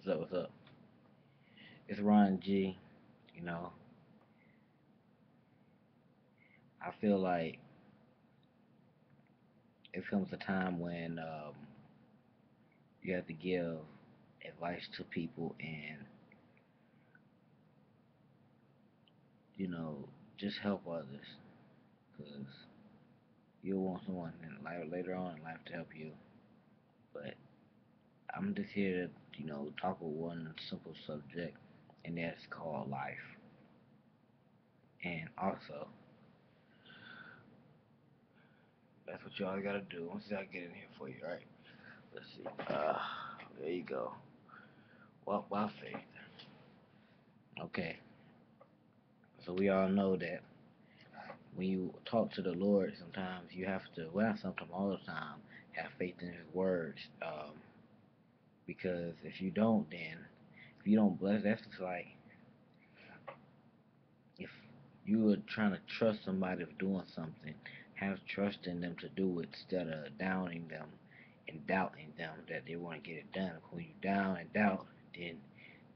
What's up? What's up? It's Ron G. You know, I feel like it comes a time when you have to give advice to people and just help others because you'll want someone in life later on in life to help you. But I'm just here to talk about one simple subject, and that's called life. And also, that's what y'all gotta do once I get in here for you, right? Let's see. There you go. Walk by faith. Okay. So we all know that when you talk to the Lord, sometimes you have to, well, not sometimes, all the time, have faith in His words. Because if you don't, then if you don't bless, that's just like if you were trying to trust somebody for doing something, have trust in them to do it instead of downing them and doubting them that they want to get it done. When you down and doubt, then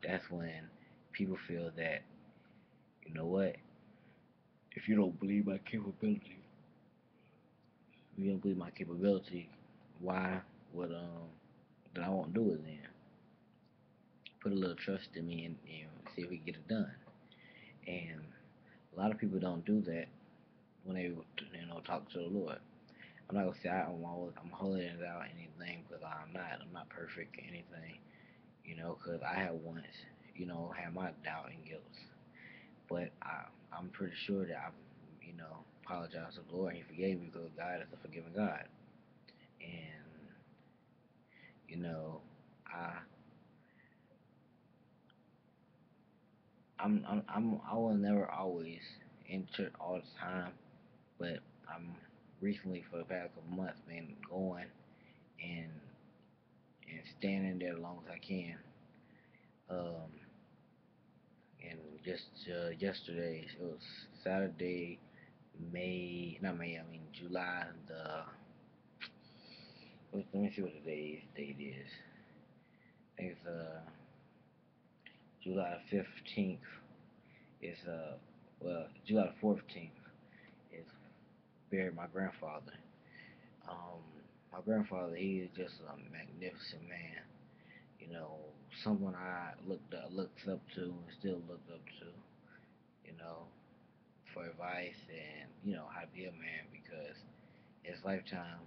that's when people feel that, you know what, if you don't believe my capability, if you don't believe my capability, why would then I won't do it then. Put a little trust in me and see if we can get it done. And a lot of people don't do that when they talk to the Lord. I'm not gonna say I'm holding it out anything because I'm not. I'm not perfect or anything, because I had once, had my doubt and guilt. But I'm pretty sure that I, apologized to the Lord and He forgave me because God is a forgiving God. And you know, I I will never always in church all the time, but I'm recently for the past couple months been going and standing there as long as I can. Um, and just yesterday, it was Saturday, not May, I mean July the. Let me see what the date is. I think it's July 15th. It's July 14th is buried my grandfather. Um, my grandfather, he is just a magnificent man. You know, someone I looked up to and still look up to. You know, for advice and how to be a man because his lifetime,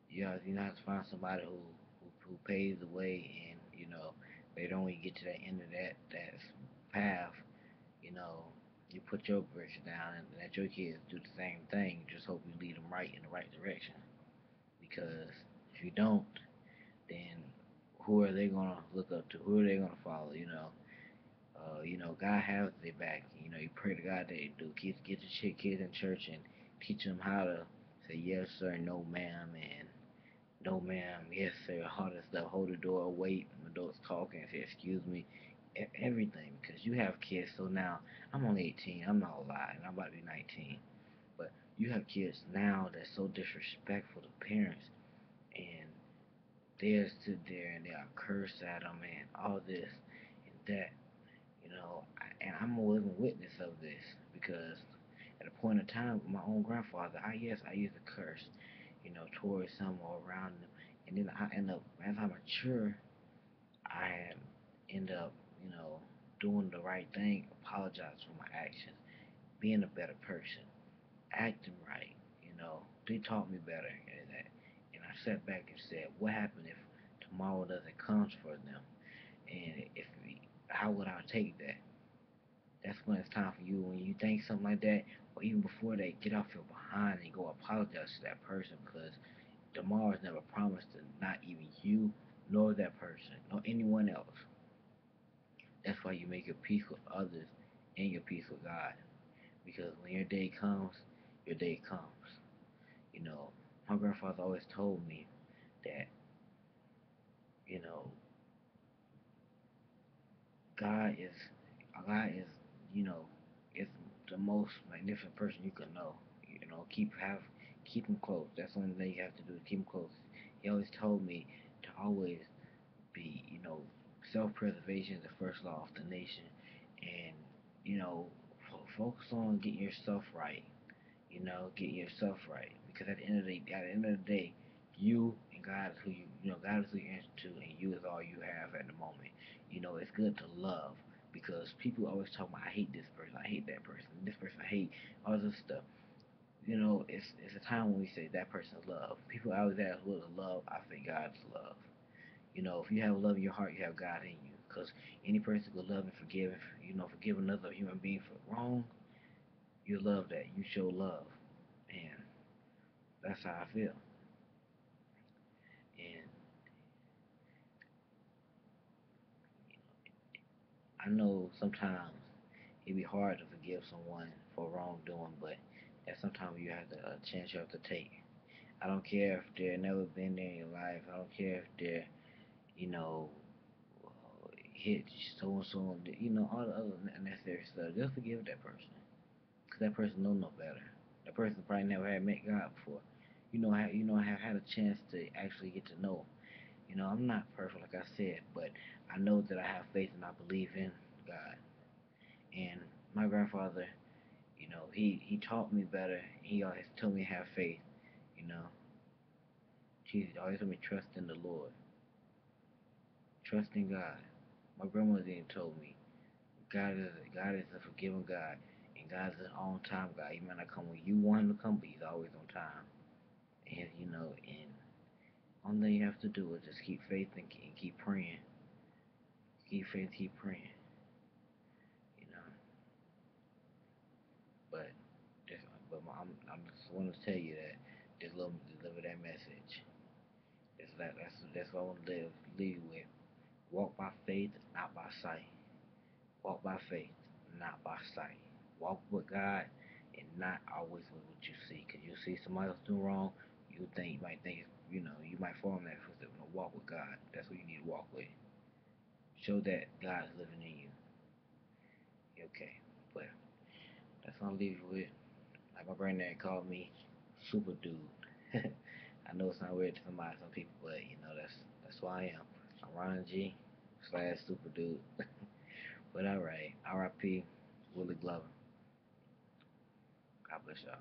you have to find somebody who paves the way and later on when you get to the end of that path, you know, you put your bricks down and let your kids do the same thing. Just hope you lead them right in the right direction because if you don't, then who are they gonna look up to? Who are they gonna follow? God has their back. You pray to God that they do. Get the kids in church and teach them how to say yes sir, no ma'am, and no ma'am, yes sir, all that stuff. Hold the door, wait when adults talking, say excuse me, everything. Because you have kids. So now I'm only 18. I'm not alive, and I'm about to be 19. But you have kids now that's so disrespectful to parents, and they'll sit there and they'll curse at them and all this and that. And I'm a living witness of this because at a point in time with my own grandfather, I used to curse, towards him or around him, and then I end up as I mature, I end up, doing the right thing, apologize for my actions, being a better person, acting right, they taught me better at that, and I sat back and said, what happened if tomorrow doesn't come for them, and if how would I take that? That's when it's time for you when you think something like that, or even before that, get off your behind and go apologize to that person because tomorrow is never promised to not even you nor that person nor anyone else. That's why you make your peace with others and your peace with God. Because when your day comes, your day comes. You know, my grandfather always told me that, you know, God is God is, you know, is the most magnificent person you can know. Keep him close. That's the only thing you have to do. Keep him close. He always told me to always be, self-preservation is the first law of the nation, and you know, focus on getting yourself right. Get yourself right, because at the end of the day, you and God is who God is who you answer to, and you is all you have at the moment. It's good to love, because people always talk about, I hate this person, I hate that person, this person I hate, all this stuff. It's a time when we say that person is love. People always ask, what is love? I say God's love. If you have love in your heart, you have God in you. Because any person could love and forgive another human being for wrong, you love that. You show love. And that's how I feel. And I know sometimes it be hard to forgive someone for wrongdoing, but that's sometimes you have to, a chance you have to take. I don't care if they're never been there in your life. I don't care if they're, you know, hit so and so, all the other unnecessary stuff. Just forgive that person, cause that person know no better. That person probably never had met God before. Have had a chance to actually get to know. I'm not perfect, like I said, but I know that I have faith and I believe in God. And my grandfather, he taught me better. He always told me to have faith. You know, he always told me trust in the Lord, trust in God. My grandmother even told me God is a forgiving God, and God is an on time God. He might not come when you want him to come, but he's always on time. And only thing you have to do is just keep faith and keep praying. Keep faith, keep praying. You know, but just, I'm just want to tell you that just let me deliver that message. That's what I want to leave you with. Walk by faith, not by sight. Walk by faith, not by sight. Walk with God and not always with what you see. Because you see somebody else doing wrong, you might think, you might fall in that footstep. No, walk with God. That's what you need to walk with. Show that God is living in you. Okay, but that's what I'll leave you with. Like my granddad called me super dude. I know it's not weird to some people, but that's who I am. I'm Ron G / super dude. But alright, R.I.P. Willie Glover. God bless y'all.